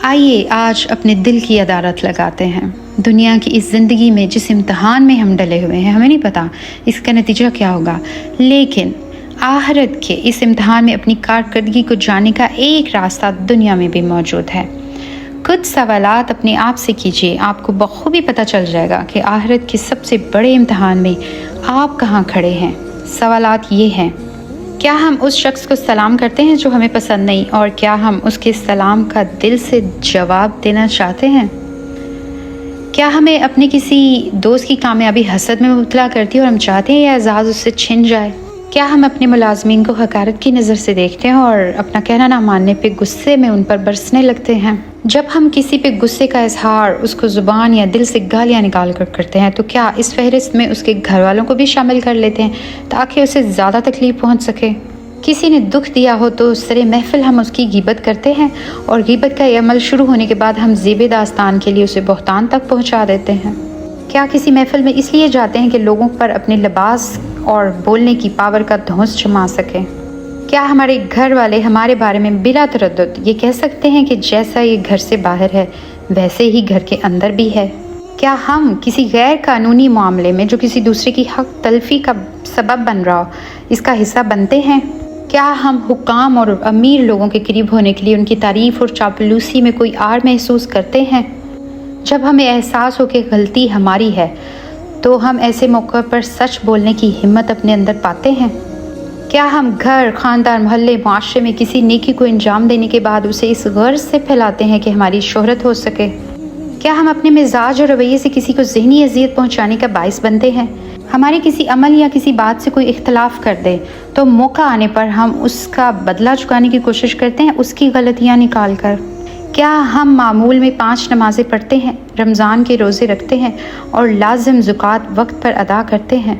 آئیے آج اپنے دل کی عدالت لگاتے ہیں۔ دنیا کی اس زندگی میں جس امتحان میں ہم ڈلے ہوئے ہیں، ہمیں نہیں پتا اس کا نتیجہ کیا ہوگا، لیکن آخرت کے اس امتحان میں اپنی کارکردگی کو جاننے کا ایک راستہ دنیا میں بھی موجود ہے۔ کچھ سوالات اپنے آپ سے کیجیے، آپ کو بخوبی پتہ چل جائے گا کہ آخرت کے سب سے بڑے امتحان میں آپ کہاں کھڑے ہیں۔ سوالات یہ ہیں: کیا ہم اس شخص کو سلام کرتے ہیں جو ہمیں پسند نہیں، اور کیا ہم اس کے سلام کا دل سے جواب دینا چاہتے ہیں؟ کیا ہمیں اپنے کسی دوست کی کامیابی حسد میں مبتلا کرتی ہے اور ہم چاہتے ہیں یہ اعزاز اس سے چھن جائے؟ کیا ہم اپنے ملازمین کو حقارت کی نظر سے دیکھتے ہیں اور اپنا کہنا نہ ماننے پہ غصے میں ان پر برسنے لگتے ہیں؟ جب ہم کسی پہ غصے کا اظہار اس کو زبان یا دل سے گالیاں نکال کر کرتے ہیں تو کیا اس فہرست میں اس کے گھر والوں کو بھی شامل کر لیتے ہیں تاکہ اسے زیادہ تکلیف پہنچ سکے؟ کسی نے دکھ دیا ہو تو سرے محفل ہم اس کی غیبت کرتے ہیں، اور غیبت کا یہ عمل شروع ہونے کے بعد ہم زیب داستان کے لیے اسے بہتان تک پہنچا دیتے ہیں۔ کیا کسی محفل میں اس لیے جاتے ہیں کہ لوگوں پر اپنے لباس اور بولنے کی پاور کا دھونس جما سکیں؟ کیا ہمارے گھر والے ہمارے بارے میں بلا تردد یہ کہہ سکتے ہیں کہ جیسا یہ گھر سے باہر ہے ویسے ہی گھر کے اندر بھی ہے؟ کیا ہم کسی غیر قانونی معاملے میں جو کسی دوسرے کی حق تلفی کا سبب بن رہا ہو اس کا حصہ بنتے ہیں؟ کیا ہم حکام اور امیر لوگوں کے قریب ہونے کے لیے ان کی تعریف اور چاپلوسی میں کوئی آڑ محسوس کرتے ہیں؟ جب ہمیں احساس ہو کہ غلطی ہماری ہے تو ہم ایسے موقع پر سچ بولنے کی ہمت اپنے اندر پاتے ہیں؟ کیا ہم گھر، خاندان، محلے، معاشرے میں کسی نیکی کو انجام دینے کے بعد اسے اس غرض سے پھیلاتے ہیں کہ ہماری شہرت ہو سکے؟ کیا ہم اپنے مزاج اور رویے سے کسی کو ذہنی اذیت پہنچانے کا باعث بنتے ہیں؟ ہمارے کسی عمل یا کسی بات سے کوئی اختلاف کر دے تو موقع آنے پر ہم اس کا بدلہ چکانے کی کوشش کرتے ہیں اس کی غلطیاں نکال کر؟ کیا ہم معمول میں 5 نمازیں پڑھتے ہیں، رمضان کے روزے رکھتے ہیں اور لازم زکوٰۃ وقت پر ادا کرتے ہیں؟